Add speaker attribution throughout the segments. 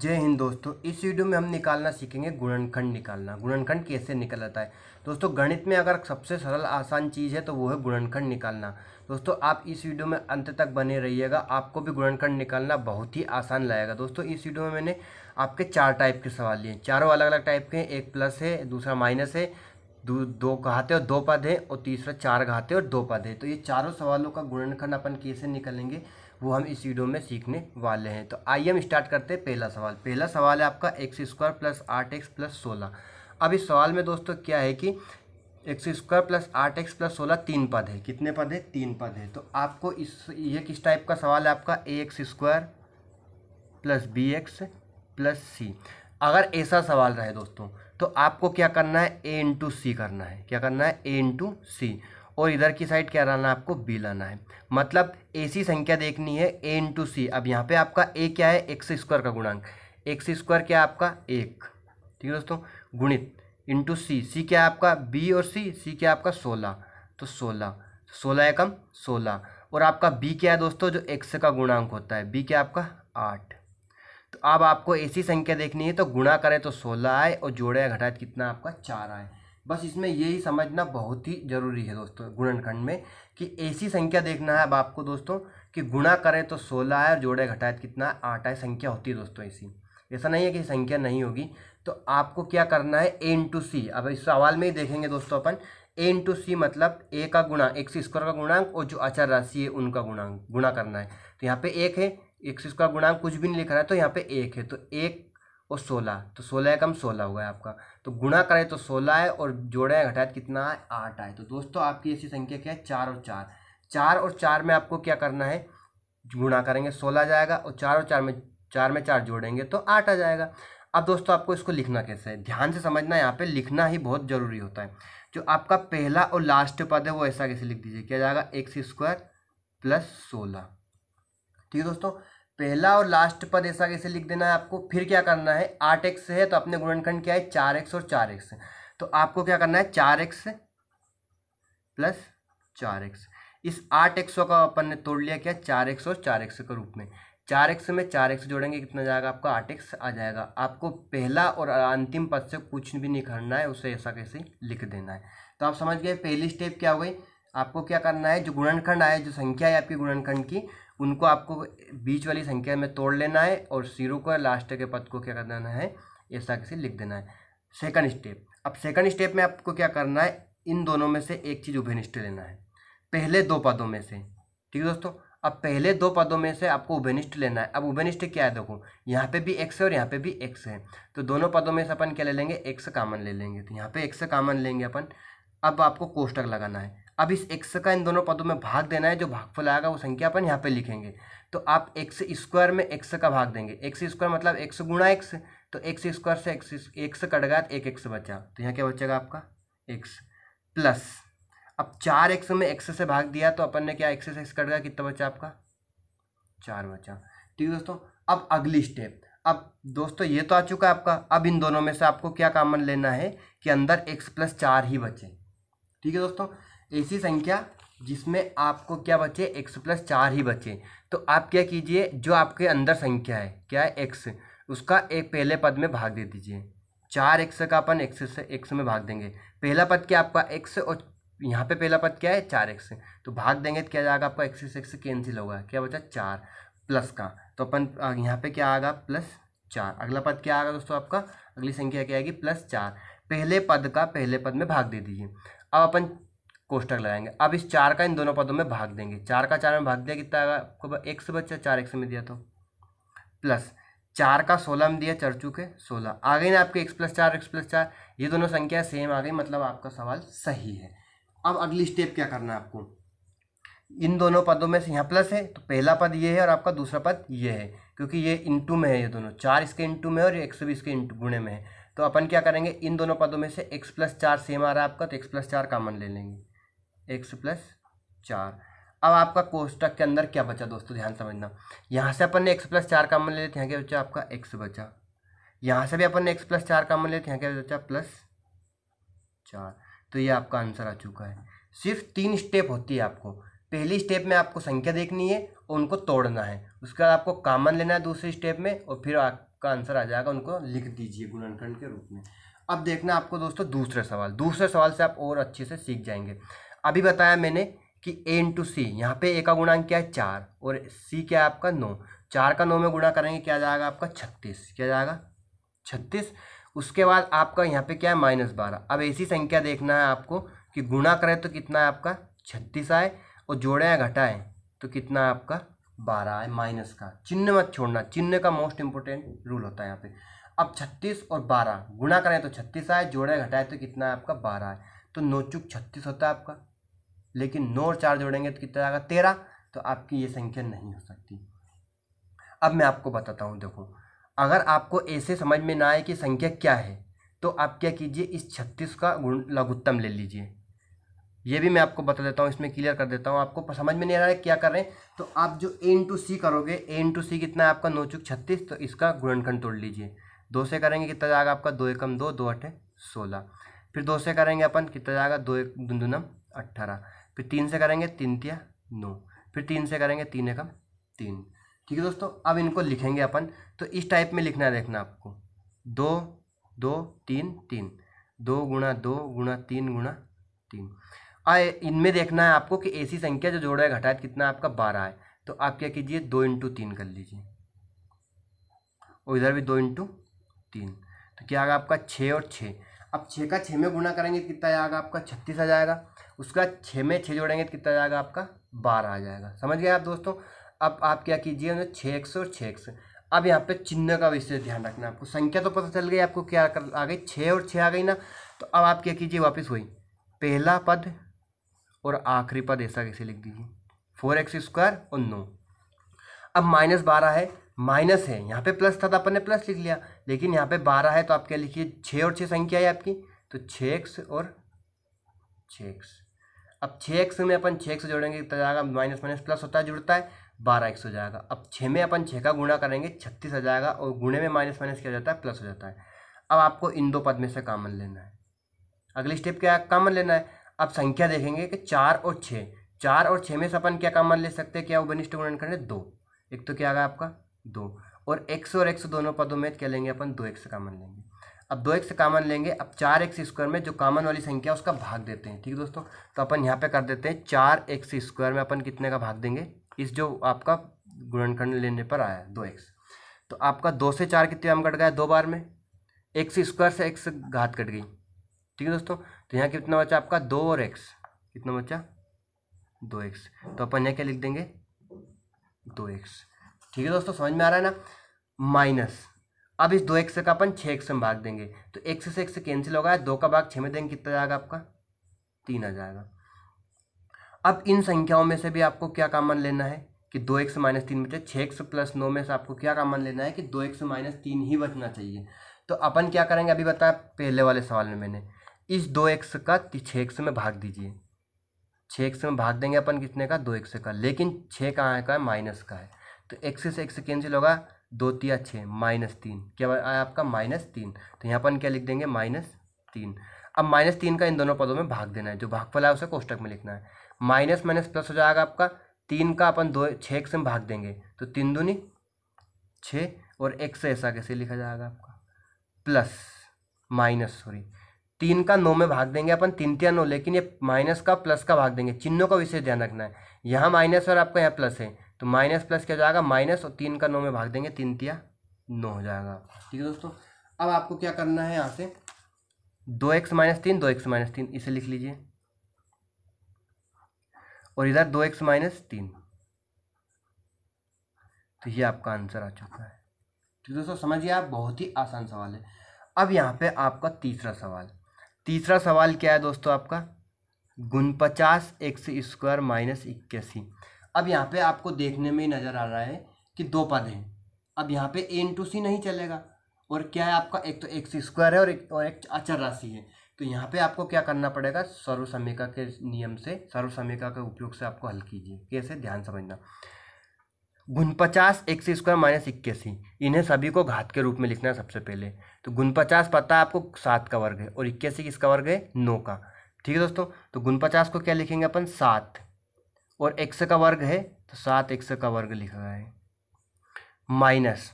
Speaker 1: जय हिंद दोस्तों। इस वीडियो में हम निकालना सीखेंगे गुणनखंड निकालना। गुणनखंड कैसे निकलता है दोस्तों। गणित में अगर सबसे सरल आसान चीज़ है तो वो है गुणनखंड निकालना। दोस्तों आप इस वीडियो में अंत तक बने रहिएगा, आपको भी गुणनखंड निकालना बहुत ही आसान लगेगा। दोस्तों इस वीडियो में मैंने आपके 4 टाइप के सवाल लिए, चारों अलग अलग टाइप के हैं। एक प्लस है, दूसरा माइनस है, दो घाते और 2 पद है, और तीसरा 4 घाते और 2 पद है। तो ये चारों सवालों का गुणनखंड अपन कैसे निकालेंगे वो हम इस वीडियो में सीखने वाले हैं। तो आइए हम स्टार्ट करते हैं। पहला सवाल है आपका x² प्लस 8x प्लस 16। अब इस सवाल में दोस्तों क्या है कि x² प्लस 8x प्लस 16 3 पद है। कितने पद है? 3 पद है। तो आपको ये किस टाइप का सवाल है आपका? ax² plus bx plus c। अगर ऐसा सवाल रहे दोस्तों तो आपको क्या करना है? a इंटू सी करना है। क्या करना है? a इंटू सी। और इधर की साइड क्या लाना है? आपको b लाना है। मतलब ऐसी संख्या देखनी है a इंटू सी। अब यहाँ पे आपका a क्या है? x² का गुणांक। x² क्या है आपका? 1। ठीक है दोस्तों, गुणित इंटू सी क्या है आपका? b और c क्या है आपका? 16। तो 16 एकम 16। और आपका b क्या है दोस्तों? जो x का गुणांक होता है, b क्या है आपका? 8। तो अब आपको ऐसी संख्या देखनी है तो गुणा करें तो 16 आए और जोड़े या घटाए कितना आपका? 4 आए। बस इसमें यही समझना बहुत ही जरूरी है दोस्तों गुणनखंड में, कि ऐसी संख्या देखना है अब आपको दोस्तों कि गुणा करें तो 16 आए और जोड़े घटाए कितना? 8 आए। संख्या होती है दोस्तों ऐसी, ऐसा नहीं है कि संख्या नहीं होगी। तो आपको क्या करना है? a इंटू सी। अब इस सवाल में ही देखेंगे दोस्तों अपन, a इंटू सी मतलब a का गुणा x² का गुणांक और जो अचर राशि है उनका गुणांक गुणा करना है। तो यहाँ पे 1 है, x² गुणांक कुछ भी नहीं लिख रहा है तो यहाँ पे 1 है। तो 1 और 16, तो 16 एकम 16 हुआ है आपका। तो गुणा करें तो 16 है और जोड़े या घटाए कितना है? 8 आए। तो दोस्तों आपकी ऐसी संख्या क्या है? 4 और 4। 4 और 4 में आपको क्या करना है? गुणा करेंगे 16 आ जाएगा, और 4 और 4 में 4 जोड़ेंगे तो 8 आ जाएगा। अब दोस्तों आपको इसको लिखना कैसे है, ध्यान से समझना। यहाँ पे लिखना ही बहुत जरूरी होता है। जो आपका पहला और लास्ट पद है वो ऐसा कैसे लिख दीजिए, क्या जाएगा? x² plus 16। ठीक है दोस्तों, पहला और लास्ट पद ऐसा कैसे लिख देना है आपको। फिर क्या करना है? 8x है तो अपने गुणनखंड क्या है? 4x और 4x। तो आपको क्या करना है? 4x plus 4x। इस 8x का अपन ने तोड़ लिया क्या? 4x और 4x के रूप में। 4x में 4x जोड़ेंगे कितना जाएगा आपका? 8x आ जाएगा। आपको पहला और अंतिम पद से कुछ भी नहीं करना है, उसे ऐसा कैसे लिख देना है। तो आप समझ गए पहली स्टेप क्या हो गई। आपको क्या करना है? जो गुणनखंड आए, जो संख्या है आपकी गुणनखंड की, उनको आपको बीच वाली संख्या में तोड़ लेना है और जीरो को लास्ट के पद को क्या कर देना है? ऐसा कैसे लिख देना है। Second step. अब सेकंड स्टेप में आपको क्या करना है? इन दोनों में से एक चीज उभयनिष्ठ लेना है, पहले 2 पदों में से। ठीक है दोस्तों, अब पहले 2 पदों में से आपको उभयनिष्ठ लेना है। अब उभयनिष्ठ क्या है? देखो यहाँ पे भी x है और यहाँ पे भी x है। तो दोनों पदों में से अपन क्या ले लेंगे? x कॉमन ले लेंगे। तो यहाँ पे x कॉमन लेंगे अपन। अब आपको कोष्टक लगाना है। अब इस x का इन दोनों पदों में भाग देना है। जो भागफल आएगा वो संख्या अपन यहाँ पे लिखेंगे। तो आप x² में x का भाग देंगे। x² मतलब x गुणा x। तो x² से x कट गया तो 1x बचा। तो यहाँ क्या बचेगा आपका? x प्लस, अब 4x में x से भाग दिया तो अपन ने क्या, x से x कट गया, कितना बचा आपका? 4 बचा। ठीक है दोस्तों, अब अगली स्टेप। अब दोस्तों ये तो आ चुका है आपका। अब इन दोनों में से आपको क्या कॉमन लेना है कि अंदर x प्लस 4 ही बचे। ठीक है दोस्तों, ऐसी संख्या जिसमें आपको क्या बचे? x प्लस 4 ही बचे। तो आप क्या कीजिए, जो आपके अंदर संख्या है क्या है? x, उसका एक पहले पद में भाग दे दीजिए। 4x का अपन x में भाग देंगे। पहला पद क्या आपका? x, और यहाँ पे पहला पद क्या है? 4x। तो भाग देंगे तो क्या जाएगा आपका? x से x कैंसिल होगा, क्या बचा? 4 प्लस का। तो अपन यहाँ पे क्या आएगा? प्लस 4। अगला पद क्या आएगा दोस्तों आपका? अगली संख्या क्या आएगी? प्लस 4। पहले पद का पहले पद में भाग दे दीजिए। अब अपन कोष्टक लगाएंगे। अब इस 4 का इन दोनों पदों में भाग देंगे। 4 का 4 में भाग दिया, कितना आएगा आपको? x बचा, 4x में दिया तो प्लस 4 का 16 में दिया, चढ़ चुके 16 आ गई ना आपके? x प्लस 4 x प्लस 4, ये दोनों संख्या सेम आ गई, मतलब आपका सवाल सही है। अब अगली स्टेप क्या करना है आपको? इन दोनों पदों में से यहाँ प्लस है तो पहला पद ये है और आपका दूसरा पद ये है, क्योंकि ये इंटू में है। ये दोनों 4 इसके इंटू में और x भी इसके इंटू गुणे में है। तो अपन क्या करेंगे? इन दोनों पदों में से x प्लस 4 सेम आ रहा है आपका, तो x प्लस 4 कॉमन ले लेंगे। x plus 4। अब आपका कोष्टक के अंदर क्या बचा दोस्तों? ध्यान समझना। यहाँ से अपन ने x प्लस 4 कॉमन ले लेते, यहाँ क्या बचा आपका? x बचा। यहाँ से भी अपन ने x प्लस 4 कॉमन लेते, यहाँ क्या बचा? प्लस 4। तो ये आपका आंसर आ चुका है। सिर्फ 3 स्टेप होती है आपको। पहली स्टेप में आपको संख्या देखनी है और उनको तोड़ना है। उसके बाद आपको कॉमन लेना है दूसरी स्टेप में, और फिर आपका आंसर आ जाएगा, उनको लिख दीजिए गुणनखंड के रूप में। अब देखना आपको दोस्तों दूसरे सवाल से आप और अच्छे से सीख जाएंगे। अभी बताया मैंने कि a इंटू सी, यहाँ पे a का गुणांक क्या है 4 और c क्या है आपका 9। 4 का 9 में गुणा करेंगे क्या जाएगा आपका 36, क्या जाएगा 36। उसके बाद आपका यहाँ पे क्या है -12। अब ऐसी संख्या देखना है आपको कि गुणा करें तो कितना है आपका 36 आए और जोड़े या घटाएं तो कितना है आपका 12 आए। माइनस का चिन्ह मत छोड़ना, चिन्ह का मोस्ट इंपोर्टेंट रूल होता है यहाँ पे। अब 36 और 12 गुणा करें तो 36 आए, जोड़े घटाए तो कितना है आपका 12 आए। तो 9 चुक 36 होता है आपका, लेकिन 9 और 4 जोड़ेंगे तो कितना आएगा 13। तो आपकी ये संख्या नहीं हो सकती। अब मैं आपको बताता हूँ, देखो अगर आपको ऐसे समझ में ना आए कि संख्या क्या है तो आप क्या कीजिए, इस 36 का लघुत्तम ले लीजिए। ये भी मैं आपको बता देता हूँ, इसमें क्लियर कर देता हूँ। आपको समझ में नहीं आ रहा है क्या कर रहे हैं तो आप जो a इंटू सी करोगे, a इंटू सी कितना है आपका 9 चुक 36, तो इसका गुणनखंड तोड़ लीजिए। 2 से करेंगे कितना जाएगा आपका 2 एकम 2, 2 अठे 16। फिर 2 से करेंगे अपन कितना जाएगा 2 एक दूनम 18। फिर 3 से करेंगे 3 तिया 9। फिर 3 से करेंगे 3 एकम 3। ठीक है दोस्तों, अब इनको लिखेंगे अपन। तो इस टाइप में लिखना है, देखना आपको 2 2 3 3, 2 गुणा 2 गुणा 3 गुणा 3। इनमें देखना है आपको कि ऐसी संख्या जो जोड़ा है घटाए कितना आपका 12 है। तो आप क्या कीजिए 2 इंटू 3 कर लीजिए और इधर भी 2 इंटू 3, तो क्या आएगा आपका 6 और 6। अब 6 का 6 में गुणा करेंगे तो कितना आएगा आपका 36 आ जाएगा। उसका 6 में 6 जोड़ेंगे तो कितना आ जाएगा आपका 12 आ जाएगा। समझ गए आप दोस्तों। अब आप क्या कीजिए 6x और 6x। अब यहाँ पे चिन्ह का विशेष ध्यान रखना आपको। संख्या तो पता चल गई आपको क्या आ गई, 6 और 6 आ गई ना। तो अब आप क्या कीजिए, वापस वही पहला पद और आखिरी पद ऐसा कैसे लिख दीजिए 4x² और 9। अब -12 है, माइनस है, यहाँ पे प्लस था तो अपन ने प्लस लिख लिया, लेकिन यहाँ पे 12 है तो आप क्या लिखिए 6 और 6 संख्या है आपकी, तो 6x और 6x। अब 6x में अपन 6x जोड़ेंगे तो जाएगा माइनस माइनस प्लस होता है, जुड़ता है 12x हो जाएगा। अब 6 में अपन 6 का गुणा करेंगे 36 आ जाएगा और गुणे में माइनस माइनस क्या हो जाता है प्लस हो जाता है। अब आपको इन दो पद में से कॉमन लेना है। अगली स्टेप क्या है, कॉमन लेना है। अब संख्या देखेंगे कि 4 और 6, 4 और 6 में से अपन क्या कॉमन ले सकते हैं, क्या वो बनिष्ठ गुणनखंड है 2। एक तो क्या आ गया आपका 2 और x और x दोनों पदों में क्या लेंगे अपन 2x कॉमन लेंगे। अब 2x कॉमन लेंगे। अब 4x² में जो कॉमन वाली संख्या उसका भाग देते हैं। ठीक है दोस्तों, तो अपन यहाँ पे कर देते हैं 4x² में अपन कितने का भाग देंगे, इस जो आपका गुणनखंड लेने पर आया 2x। तो आपका 2 से 4 कितने हम कट गया 2 बार में, x² से x घात कट गई। ठीक है दोस्तों, तो यहाँ कितना बचा आपका 2 और x, कितना बचा 2x। तो अपन यहाँ क्या लिख देंगे 2x। ठीक है दोस्तों, समझ में आ रहा है ना। माइनस अब इस 2x का अपन 6x में भाग देंगे तो x से x कैंसिल होगा, 2 का भाग 6 में देंगे कितना जाएगा आपका 3 आ जाएगा। अब इन संख्याओं में से भी आपको क्या कॉमन लेना है कि 2x - 3 बचे। 6x + 9 में से आपको क्या कॉमन लेना है कि 2x - 3 ही बचना चाहिए। तो अपन क्या करेंगे, अभी बताया पहले वाले सवाल में मैंने, इस 2x का 6x में भाग दीजिए। 6x में भाग देंगे अपन कितने का 2x का, लेकिन 6 कहाँ का है माइनस का है, तो x से x कैंसिल होगा, 2 तिया 6 -3 क्या आया आपका -3। तो यहाँ अपन क्या लिख देंगे -3। अब -3 का इन दोनों पदों में भाग देना है, जो भागफल है उसे कोष्टक में लिखना है। माइनस माइनस प्लस हो जाएगा आपका, 3 का अपन 6x में भाग देंगे तो 3 दूनी 6 और x से ऐसा कैसे लिखा जाएगा आपका प्लस माइनस 3 का 9 में भाग देंगे अपन, 3 तिया 9, लेकिन ये माइनस का प्लस का भाग देंगे। चिन्हों का विशेष ध्यान रखना है, यहाँ माइनस और आपका यहाँ प्लस है तो माइनस प्लस क्या हो जाएगा माइनस, और 3 का 9 में भाग देंगे 3 तिया 9 हो जाएगा। ठीक है दोस्तों, अब आपको क्या करना है, यहाँ से 2x - 3 2x - 3 इसे लिख लीजिए और इधर 2x - 3, तो ये आपका आंसर आ चुका है। ठीक दोस्तों, समझिए आप, बहुत ही आसान सवाल है। अब यहाँ पे आपका तीसरा सवाल क्या है दोस्तों, आपका 49x² - 81। अब यहाँ पे आपको देखने में ही नज़र आ रहा है कि 2 पद हैं। अब यहाँ पे a × c नहीं चलेगा, और क्या है आपका एक तो x² है और एक अचर राशि है। तो यहाँ पे आपको क्या करना पड़ेगा, सर्वसमीका के नियम से, सर्वसमीका के उपयोग से आपको हल कीजिए। कैसे, ध्यान समझना। 49x² - 81, इन्हें सभी को घात के रूप में लिखना है सबसे पहले। तो 49 पता है आपको 7 का वर्ग है और 81 किसका वर्ग है 9 का। ठीक है दोस्तों, तो 49 को क्या लिखेंगे अपन 7, और x का वर्ग है तो 7x का वर्ग लिखा गया है, माइनस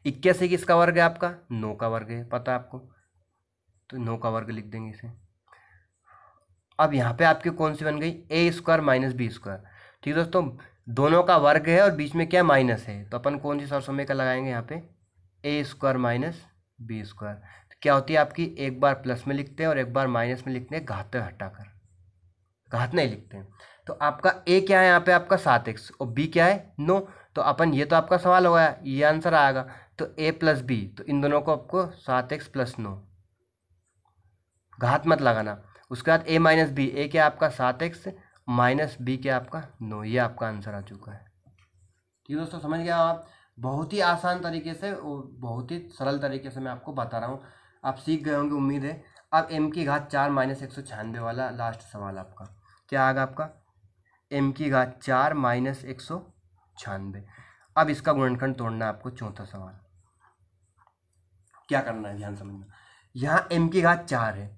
Speaker 1: 81 किसका वर्ग है आपका? 9 का वर्ग है, पता है आपको, तो 9 का वर्ग लिख देंगे इसे। अब यहाँ पे आपकी कौन सी बन गई? ए स्क्वायर माइनस बी स्क्वायर। ठीक है दोस्तों, दोनों का वर्ग है और बीच में क्या माइनस है, तो अपन कौन सी सरसों का लगाएंगे यहाँ पे? ए स्क्वायर माइनस बी स्क्वायर। तो क्या होती है आपकी, एक बार प्लस में लिखते हैं और एक बार माइनस में लिखते हैं, घात हटाकर, घात नहीं लिखते हैं। तो आपका ए क्या है यहाँ पे? आपका 7x और बी क्या है? 9। तो अपन, ये तो आपका सवाल होगा, ये आंसर आएगा। तो ए प्लस बी, तो इन दोनों को आपको 7x प्लस 9, घात मत लगाना। उसके बाद ए माइनस बी, ए क्या आपका 7x माइनस बी क्या आपका 9, ये आपका आंसर आ चुका है। ठीक है दोस्तों, समझ गया आप? बहुत ही आसान तरीके से और बहुत ही सरल तरीके से मैं आपको बता रहा हूँ, आप सीख गए होंगे उम्मीद है। अब m की घात 4 माइनस 196 वाला लास्ट सवाल आपका क्या आएगा? आपका m की घात 4 माइनस 196। अब इसका गुणनखंड तोड़ना है आपको, चौथा सवाल। क्या करना है, ध्यान समझना। यहाँ m की घात 4 है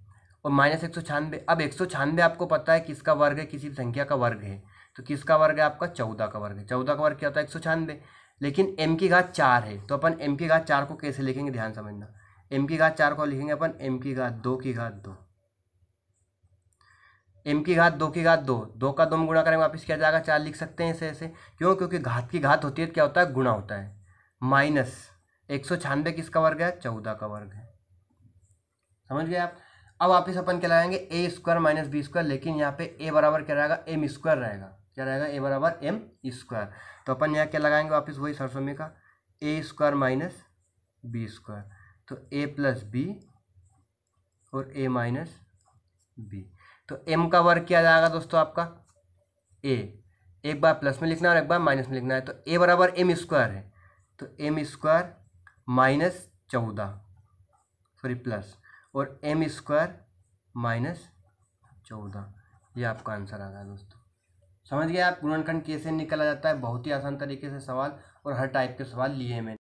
Speaker 1: और माइनस 196। अब 196 आपको पता है किसका वर्ग है? किसी संख्या का वर्ग है। तो किसका वर्ग है आपका? 14 का वर्ग है। 14 का वर्ग क्या होता है? 196। लेकिन m की घात 4 है, तो अपन m की घात 4 को कैसे लिखेंगे, ध्यान समझना। m की घात 4 को लिखेंगे अपन m की घात 2 की घात 2। m की घात 2 की घात 2, 2 का 2 में गुणा करेंगे वापस क्या जाएगा? 4 लिख सकते हैं ऐसे ऐसे। क्यों? क्योंकि घात की घात होती है, क्या होता है? गुणा होता है। माइनस 196 किसका वर्ग है? 14 का वर्ग है। समझ गए आप? अब वापिस अपन क्या लगाएंगे? ए स्क्वायर माइनस बी स्क्वायर, लेकिन यहाँ पे ए बराबर क्या रहेगा? एम स्क्वायर रहेगा। क्या रहेगा? ए बराबर एम स्क्वायर। तो अपन यहाँ क्या लगाएंगे? वापस वही सरसों का, ए स्क्वायर माइनस बी स्क्वायर। तो ए प्लस बी और ए माइनस बी। तो एम का वर्ग क्या जाएगा दोस्तों आपका? ए, एक बार प्लस में लिखना है और एक बार माइनस में लिखना है। तो ए बराबर एम स्क्वायर है, तो M square minus 14, sorry plus, और एम स्क्वायर माइनस 14, ये आपका आंसर आ गया दोस्तों। समझ गए आप गुणनखंड कैसे निकाला जाता है? बहुत ही आसान तरीके से सवाल, और हर टाइप के सवाल लिए हैं मैंने।